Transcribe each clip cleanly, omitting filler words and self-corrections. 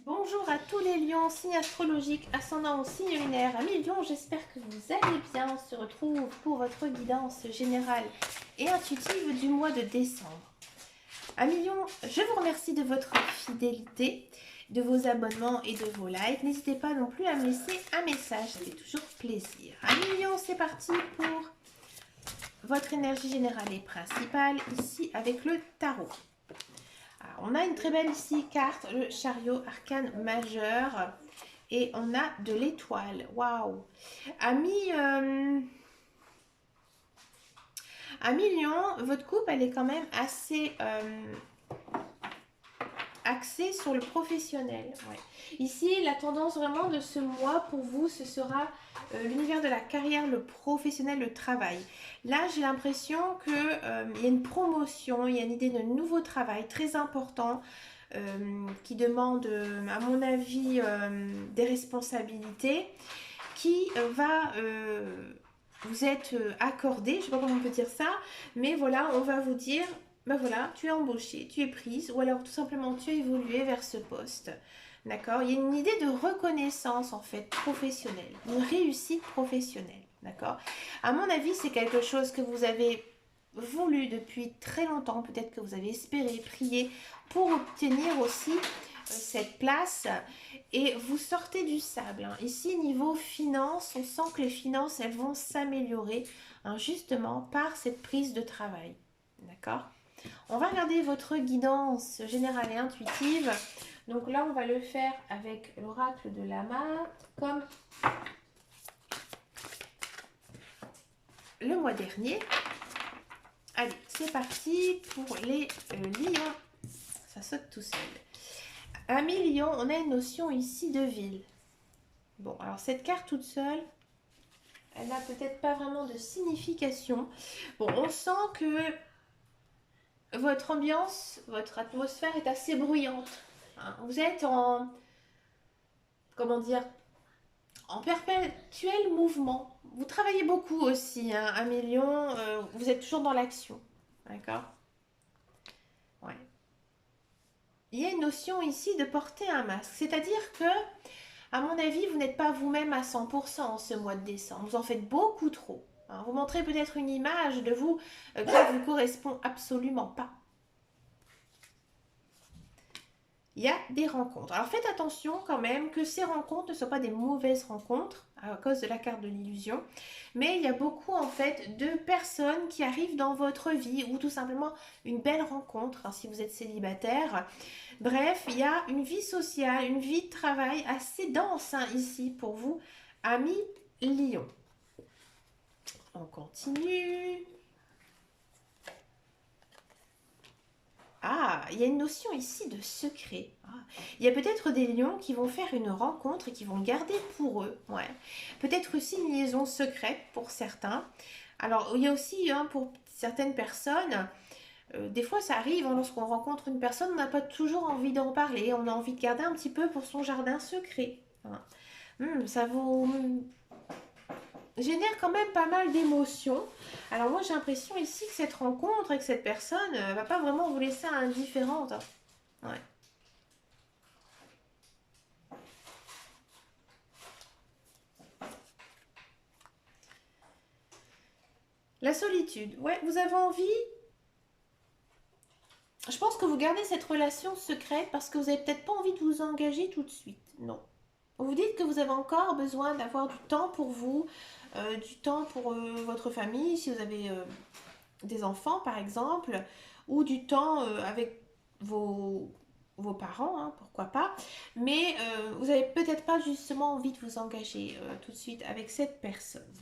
Bonjour à tous les lions, signe astrologique, ascendant au signe lunaire. Amis lions, j'espère que vous allez bien. On se retrouve pour votre guidance générale et intuitive du mois de décembre. Amis lions, je vous remercie de votre fidélité, de vos abonnements et de vos likes. N'hésitez pas non plus à me laisser un message, ça fait toujours plaisir. Amis lions, c'est parti pour votre énergie générale et principale, ici avec le tarot. Alors, on a une très belle ici carte, le chariot arcane majeur. Et on a de l'étoile. Waouh! Amis Lion, votre coupe, elle est quand même assez axée sur le professionnel. Ouais. Ici, la tendance vraiment de ce mois pour vous, ce sera l'univers de la carrière, le professionnel, le travail. Là, j'ai l'impression qu'il y a une promotion, il y a une idée de nouveau travail très important. Qui demande, à mon avis, des responsabilités, qui va vous être accordé, je ne sais pas comment on peut dire ça, mais voilà, on va vous dire, ben voilà, tu es embauché, tu es prise, ou alors tout simplement tu as évolué vers ce poste. D'accord? Il y a une idée de reconnaissance en fait professionnelle, une réussite professionnelle. D'accord? À mon avis, c'est quelque chose que vous avez voulu depuis très longtemps, peut-être que vous avez espéré, prié pour obtenir aussi cette place et vous sortez du sable. Hein. Ici, niveau finances, on sent que les finances, elles vont s'améliorer justement par cette prise de travail. D'accord? On va regarder votre guidance générale et intuitive. Donc là, on va le faire avec l'oracle de Lama, comme le mois dernier. Allez, c'est parti pour les lions. Ça saute tout seul. Amis lions, on a une notion ici de ville. Bon, alors cette carte toute seule, elle n'a peut-être pas vraiment de signification. Bon, on sent que votre ambiance, votre atmosphère est assez bruyante. Hein. Vous êtes en, comment dire, en perpétuel mouvement. Vous travaillez beaucoup aussi, hein, amis lions. Vous êtes toujours dans l'action. D'accord? Ouais. Il y a une notion ici de porter un masque. C'est-à-dire que, à mon avis, vous n'êtes pas vous-même à 100% en ce mois de décembre. Vous en faites beaucoup trop. Hein. Vous montrez peut-être une image de vous qui ne vous correspond absolument pas. Il y a des rencontres. Alors faites attention quand même que ces rencontres ne soient pas des mauvaises rencontres à cause de la carte de l'illusion. Mais il y a beaucoup en fait de personnes qui arrivent dans votre vie ou tout simplement une belle rencontre hein, si vous êtes célibataire. Bref, il y a une vie sociale, une vie de travail assez dense hein, ici pour vous, amis Lion. On continue. Ah, il y a une notion ici de secret. Ah, il y a peut-être des lions qui vont faire une rencontre et qui vont le garder pour eux. Ouais. Peut-être aussi une liaison secrète pour certains. Alors, il y a aussi hein, pour certaines personnes, des fois ça arrive, hein, lorsqu'on rencontre une personne, on n'a pas toujours envie d'en parler. On a envie de garder un petit peu pour son jardin secret. Hein. Ça vous génère quand même pas mal d'émotions. Alors moi j'ai l'impression ici que cette rencontre avec cette personne va pas vraiment vous laisser indifférente. Hein. Ouais. La solitude. Ouais, vous avez envie. Je pense que vous gardez cette relation secrète parce que vous n'avez peut-être pas envie de vous engager tout de suite. Non. Vous dites que vous avez encore besoin d'avoir du temps pour vous, du temps pour votre famille, si vous avez des enfants par exemple, ou du temps avec vos parents, hein, pourquoi pas. Mais vous n'avez peut-être pas justement envie de vous engager tout de suite avec cette personne.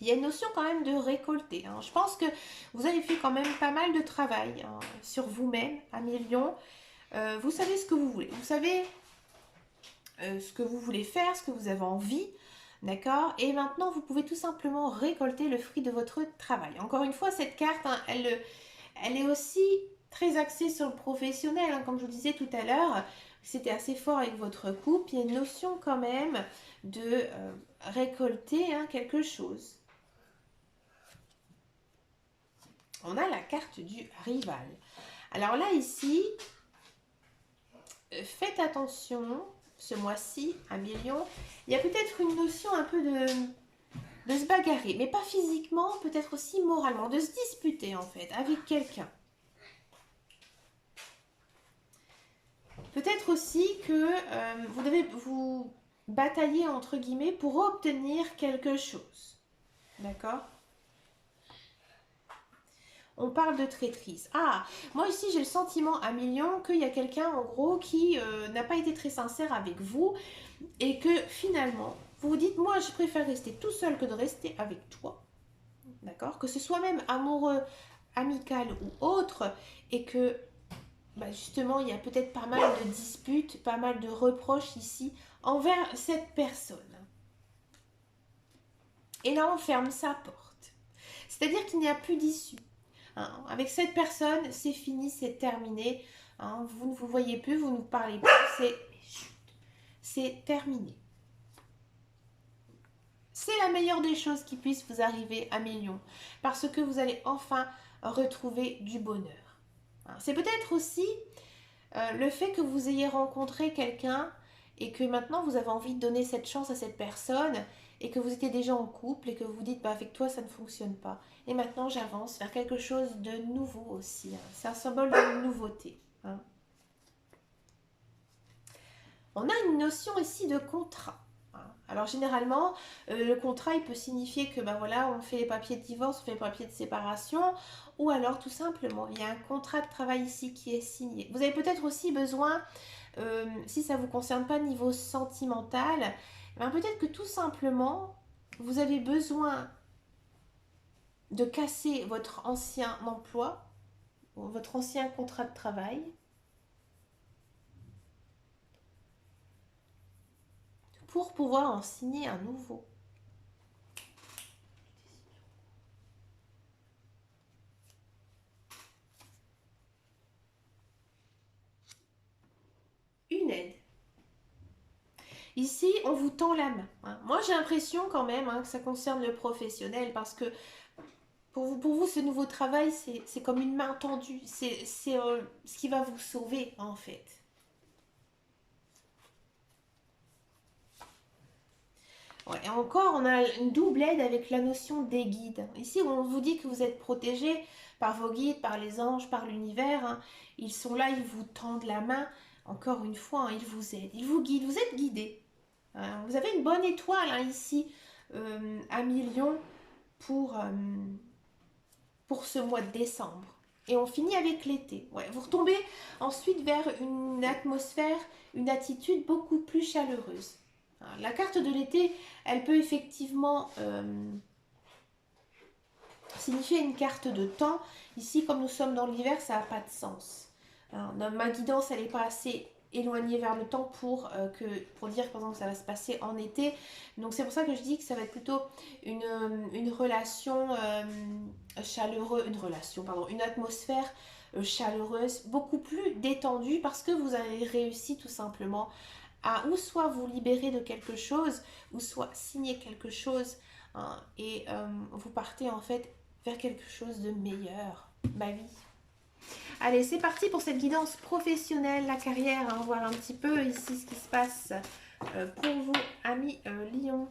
Il y a une notion quand même de récolter. Hein. Je pense que vous avez fait quand même pas mal de travail hein, sur vous-même, amis lions. Vous savez ce que vous voulez. Vous savez ce que vous voulez faire, ce que vous avez envie. D'accord? Et maintenant, vous pouvez tout simplement récolter le fruit de votre travail. Encore une fois, cette carte, hein, elle est aussi très axée sur le professionnel. Hein, comme je vous disais tout à l'heure, c'était assez fort avec votre couple. Il y a une notion quand même de récolter hein, quelque chose. On a la carte du rival. Alors là, ici, faites attention, ce mois-ci, à million, il y a peut-être une notion un peu de se bagarrer, mais pas physiquement, peut-être aussi moralement, de se disputer en fait avec quelqu'un. Peut-être aussi que vous devez vous batailler entre guillemets pour obtenir quelque chose. D'accord? On parle de traîtrise. Ah, moi ici j'ai le sentiment à million qu'il y a quelqu'un en gros qui n'a pas été très sincère avec vous et que finalement vous vous dites moi je préfère rester tout seul que de rester avec toi. D'accord? Que ce soit même amoureux, amical ou autre et que justement il y a peut-être pas mal de disputes, pas mal de reproches ici envers cette personne. Et là on ferme sa porte. C'est-à-dire qu'il n'y a plus d'issue. Hein, avec cette personne, c'est fini, c'est terminé. Hein, vous ne vous voyez plus, vous ne vous parlez plus, c'est terminé. C'est la meilleure des choses qui puisse vous arriver à million, parce que vous allez enfin retrouver du bonheur. Hein, c'est peut-être aussi le fait que vous ayez rencontré quelqu'un et que maintenant vous avez envie de donner cette chance à cette personne et que vous étiez déjà en couple et que vous dites avec toi ça ne fonctionne pas. Et maintenant j'avance vers quelque chose de nouveau aussi. Hein. C'est un symbole de nouveauté. Hein. On a une notion ici de contrat. Hein. Alors généralement, le contrat il peut signifier que voilà, on fait les papiers de divorce, on fait les papiers de séparation, ou alors tout simplement, il y a un contrat de travail ici qui est signé. Vous avez peut-être aussi besoin, si ça ne vous concerne pas niveau sentimental, peut-être que tout simplement, vous avez besoin de casser votre ancien emploi, votre ancien contrat de travail, pour pouvoir en signer un nouveau. Une aide. Ici, on vous tend la main. Hein. Moi, j'ai l'impression quand même que ça concerne le professionnel parce que pour vous, ce nouveau travail, c'est comme une main tendue. C'est ce qui va vous sauver, en fait. Ouais, et encore, on a une double aide avec la notion des guides. Ici, on vous dit que vous êtes protégé par vos guides, par les anges, par l'univers. Hein. Ils sont là, ils vous tendent la main. Encore une fois, hein, ils vous aident, ils vous guident, vous êtes guidés. Hein. Vous avez une bonne étoile hein, ici, à million, pour ce mois de décembre. Et on finit avec l'été. Ouais, vous retombez ensuite vers une atmosphère, une attitude beaucoup plus chaleureuse. La carte de l'été, elle peut effectivement signifier une carte de temps. Ici, comme nous sommes dans l'hiver, ça n'a pas de sens. Ma guidance, elle n'est pas assez éloignée vers le temps pour dire par exemple que ça va se passer en été. Donc c'est pour ça que je dis que ça va être plutôt une relation chaleureuse, une atmosphère chaleureuse, beaucoup plus détendue parce que vous avez réussi tout simplement à ou soit vous libérer de quelque chose ou soit signer quelque chose hein, et vous partez en fait vers quelque chose de meilleur. Ma vie. Allez, c'est parti pour cette guidance professionnelle, la carrière. Hein, voir un petit peu ici ce qui se passe pour vous, amis Lion.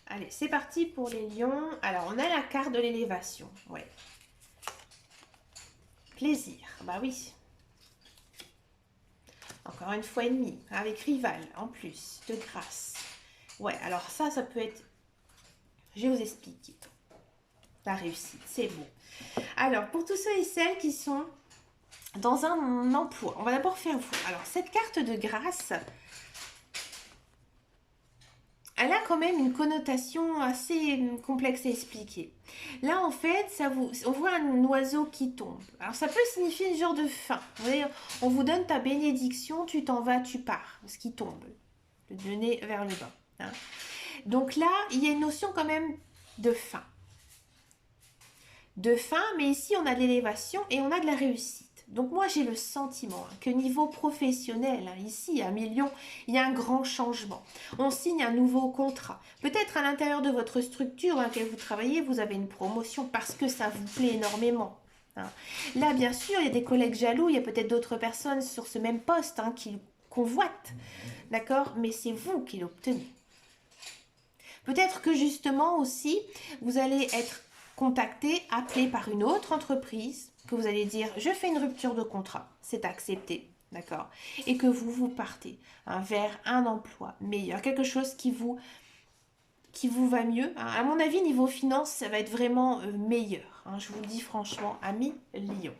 Allez, c'est parti pour les lions. Alors, on a la carte de l'élévation. Ouais. Plaisir. Bah oui. Encore une fois et demie. Avec rival, en plus. De grâce. Ouais, alors ça peut être... Je vais vous expliquer. La réussite, c'est beau. Alors, pour tous ceux et celles qui sont dans un emploi, on va d'abord faire vous. Alors, cette carte de grâce... Elle a quand même une connotation assez complexe à expliquer. Là, en fait, on voit un oiseau qui tombe. Alors, ça peut signifier une genre de fin. Vous voyez, on vous donne ta bénédiction, tu t'en vas, tu pars. Ce qui tombe, le nez vers le bas. Hein. Donc là, il y a une notion quand même de fin. De fin, mais ici, on a de l'élévation et on a de la réussite. Donc moi j'ai le sentiment que niveau professionnel, ici à Million, il y a un grand changement. On signe un nouveau contrat. Peut-être à l'intérieur de votre structure à laquelle vous travaillez, vous avez une promotion parce que ça vous plaît énormément. Là, bien sûr, il y a des collègues jaloux, il y a peut-être d'autres personnes sur ce même poste qui convoitent, d'accord? Mais c'est vous qui l'obtenez. Peut-être que justement aussi, vous allez être contacté, appelé par une autre entreprise, que vous allez dire, je fais une rupture de contrat, c'est accepté, d'accord? Et que vous partez vers un emploi meilleur, quelque chose qui vous va mieux. À mon avis, niveau finance, ça va être vraiment meilleur. Je vous le dis franchement, amis Lyon.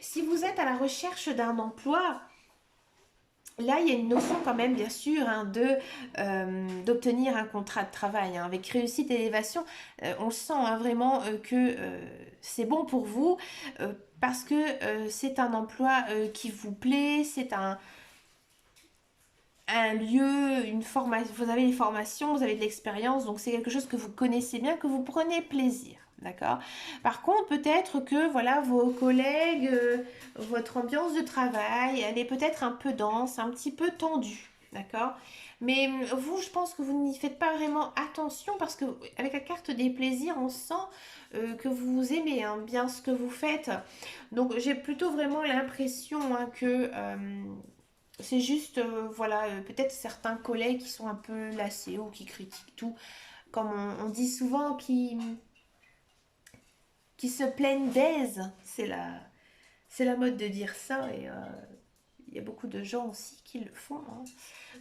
Si vous êtes à la recherche d'un emploi, là, il y a une notion quand même, bien sûr, d'obtenir un contrat de travail. Avec réussite et élévation, on sent vraiment que c'est bon pour vous parce que c'est un emploi qui vous plaît, c'est un lieu, une formation, vous avez des formations, vous avez de l'expérience, donc c'est quelque chose que vous connaissez bien, que vous prenez plaisir. D'accord. Par contre, peut-être que voilà, vos collègues, votre ambiance de travail, elle est peut-être un peu dense, un petit peu tendue. D'accord. Mais vous, je pense que vous n'y faites pas vraiment attention parce que avec la carte des plaisirs, on sent que vous aimez bien ce que vous faites. Donc, j'ai plutôt vraiment l'impression que c'est juste, voilà, peut-être certains collègues qui sont un peu lassés ou qui critiquent tout, comme on dit souvent, qui se plaignent d'aise. C'est la mode de dire ça et il y a beaucoup de gens aussi qui le font.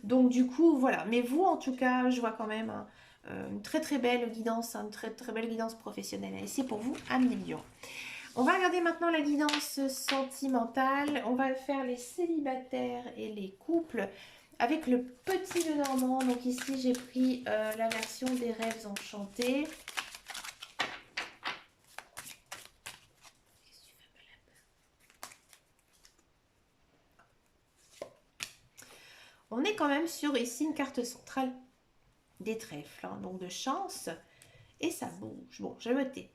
Donc du coup, voilà. Mais vous, en tout cas, je vois quand même une très très belle guidance, une très très belle guidance professionnelle. Et c'est pour vous un million. On va regarder maintenant la guidance sentimentale. On va faire les célibataires et les couples avec le petit Lenormand. Donc ici, j'ai pris la version des rêves enchantés. On est quand même sur ici une carte centrale des trèfles, donc de chance. Et ça bouge. Bon, je me tais.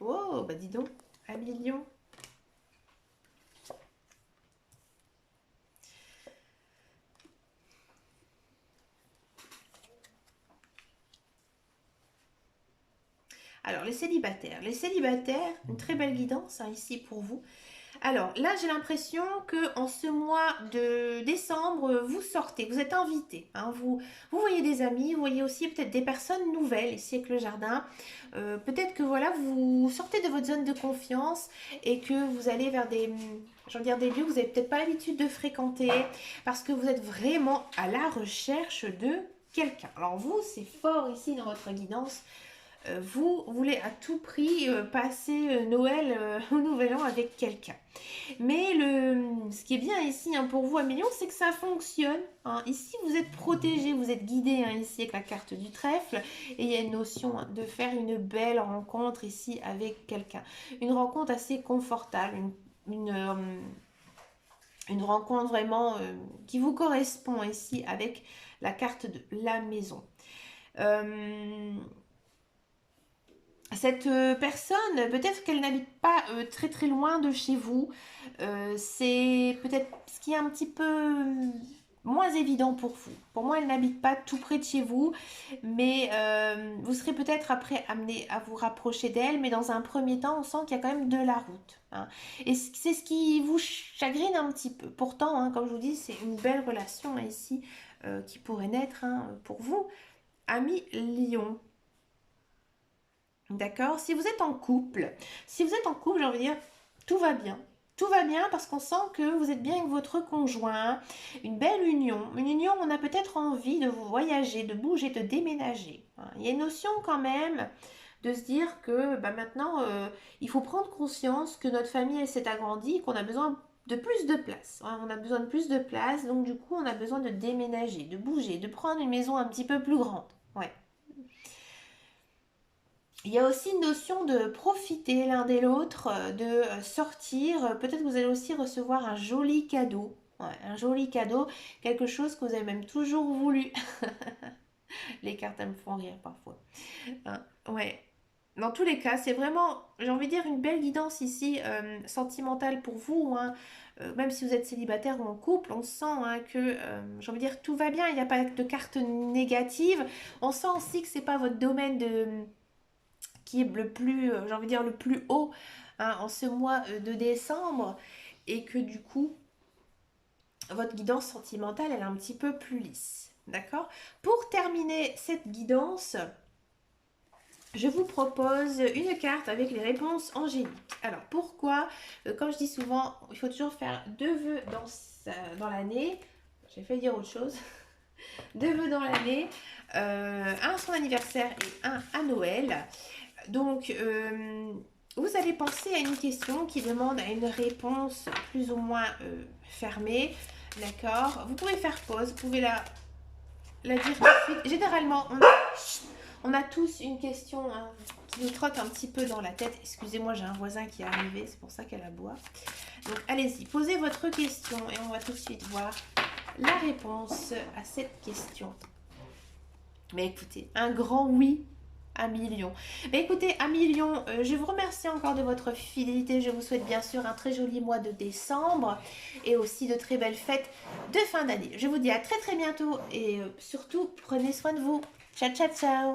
Oh, bah dis donc, un million. Alors, les célibataires. Les célibataires, une très belle guidance ici pour vous. Alors là, j'ai l'impression que en ce mois de décembre, vous sortez, vous êtes invité. Vous voyez des amis, vous voyez aussi peut-être des personnes nouvelles ici avec le jardin. Peut-être que voilà, vous sortez de votre zone de confiance et que vous allez vers des lieux que vous n'avez peut-être pas l'habitude de fréquenter parce que vous êtes vraiment à la recherche de quelqu'un. Alors vous, c'est fort ici dans votre guidance. Vous voulez à tout prix passer Noël au Nouvel An avec quelqu'un. Mais ce qui est bien ici pour vous à Million, c'est que ça fonctionne. Ici, vous êtes protégé, vous êtes guidé ici avec la carte du trèfle. Et il y a une notion de faire une belle rencontre ici avec quelqu'un. Une rencontre assez confortable, une rencontre vraiment qui vous correspond ici avec la carte de la maison. Cette personne, peut-être qu'elle n'habite pas très très loin de chez vous. C'est peut-être ce qui est un petit peu moins évident pour vous. Pour moi, elle n'habite pas tout près de chez vous, mais vous serez peut-être après amené à vous rapprocher d'elle, mais dans un premier temps, on sent qu'il y a quand même de la route. Et c'est ce qui vous chagrine un petit peu. Pourtant, comme je vous dis, c'est une belle relation ici qui pourrait naître pour vous, ami Lion. D'accord. Si vous êtes en couple, j'ai envie de dire, tout va bien. Tout va bien parce qu'on sent que vous êtes bien avec votre conjoint, une belle union. Une union où on a peut-être envie de voyager, de bouger, de déménager. Il y a une notion quand même de se dire que maintenant, il faut prendre conscience que notre famille, elle s'est agrandie, qu'on a besoin de plus de place. On a besoin de plus de place, donc du coup, on a besoin de déménager, de bouger, de prendre une maison un petit peu plus grande. Ouais. Il y a aussi une notion de profiter l'un de l'autre, de sortir. Peut-être que vous allez aussi recevoir un joli cadeau. Ouais, un joli cadeau, quelque chose que vous avez même toujours voulu. Les cartes, elles me font rire parfois. Hein, ouais. Dans tous les cas, c'est vraiment, j'ai envie de dire, une belle guidance ici, sentimentale pour vous, hein. Même si vous êtes célibataire ou en couple, on sent hein, que, j'ai envie de dire, tout va bien, il n'y a pas de cartes négatives. On sent aussi que c'est pas votre domaine qui est le plus, j'ai envie de dire, le plus haut hein, en ce mois de décembre. Et que du coup, votre guidance sentimentale, elle est un petit peu plus lisse. D'accord? Pour terminer cette guidance, je vous propose une carte avec les réponses angéliques. Alors pourquoi comme je dis souvent, il faut toujours faire deux vœux dans l'année. J'ai fait dire autre chose. Deux vœux dans l'année. Un à son anniversaire et un à Noël. Donc, vous allez penser à une question qui demande à une réponse plus ou moins fermée. D'accord? Vous pouvez faire pause, vous pouvez la dire tout de suite. Généralement, on a tous une question hein, qui nous trotte un petit peu dans la tête. Excusez-moi, j'ai un voisin qui est arrivé, c'est pour ça qu'elle aboie. Donc, allez-y, posez votre question et on va tout de suite voir la réponse à cette question. Mais écoutez, un grand oui à million. Mais écoutez, à million, je vous remercie encore de votre fidélité. Je vous souhaite bien sûr un très joli mois de décembre et aussi de très belles fêtes de fin d'année. Je vous dis à très très bientôt et surtout, prenez soin de vous. Ciao, ciao, ciao.